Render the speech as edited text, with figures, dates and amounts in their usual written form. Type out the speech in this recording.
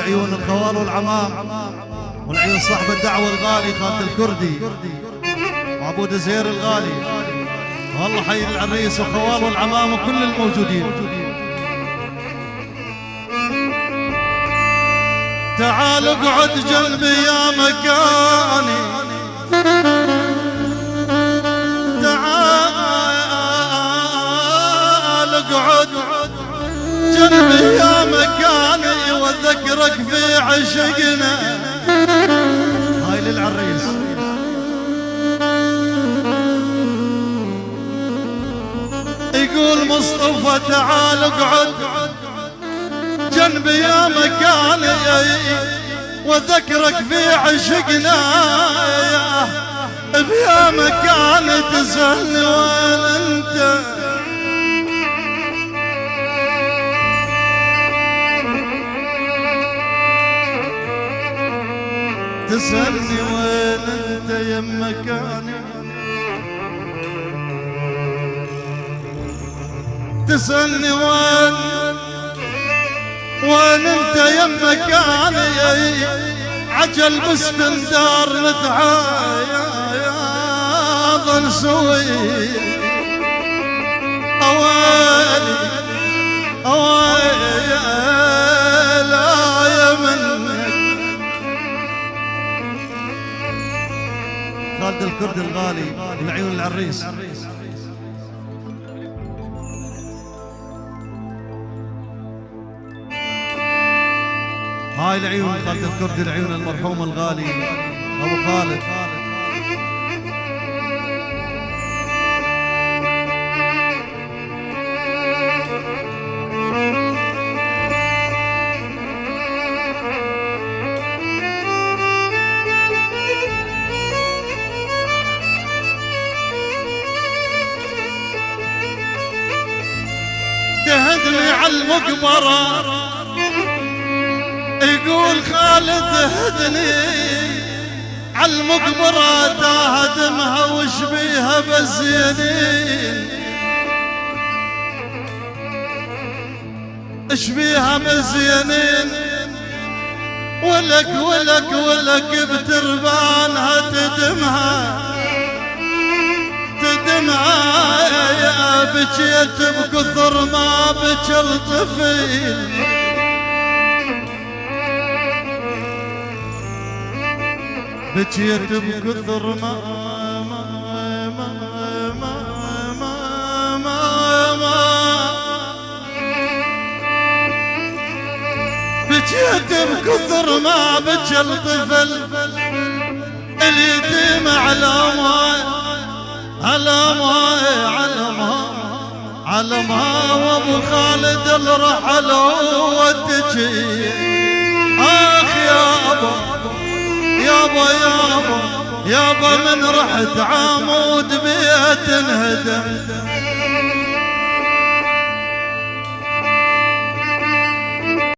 العيون الخوال والعمام والعيون صاحب الدعوة الغالي خالد الكردي وعبود زهير الغالي، والله حي العريس وخوال والعمام وكل الموجودين. تعال اقعد جنبي يا مكاني، تعال اقعد جنبي يا مكاني واذكرك في عشقنا. هاي للعريس. يقول مصطفى تعال اقعد جنبي يا مكاني وذكرك في عشقنا، بيا مكاني تسألني وين انت، تسألني وين انت يا مكاني، تسألني وين انت يا مكاني، عجل باستندار نتعايض نسوي. اويلي اويلي لا يا منك. خالد الكردي الغالي من عيون العريس. هاي العيون خالد الكردي، العيون المرحوم الغالي ابو خالد. دهدني على المقبره، يقول خالد هدني على المقبرة تهدمها وش بيها بزينين، اش بيها بزينين، ولك ولك ولك بتربانها تدمها تدمها. يا بكيت بكثر ما بكى الطفيل، بكيت بكثر ما بكيت بكثر ما بكى الطفل اليتيم على ماي على ماي على ماي على ماي. وابو خالد الرحل والتجي. اخ يابا يابا يابا يابا من رحت عمود بيت انهدم،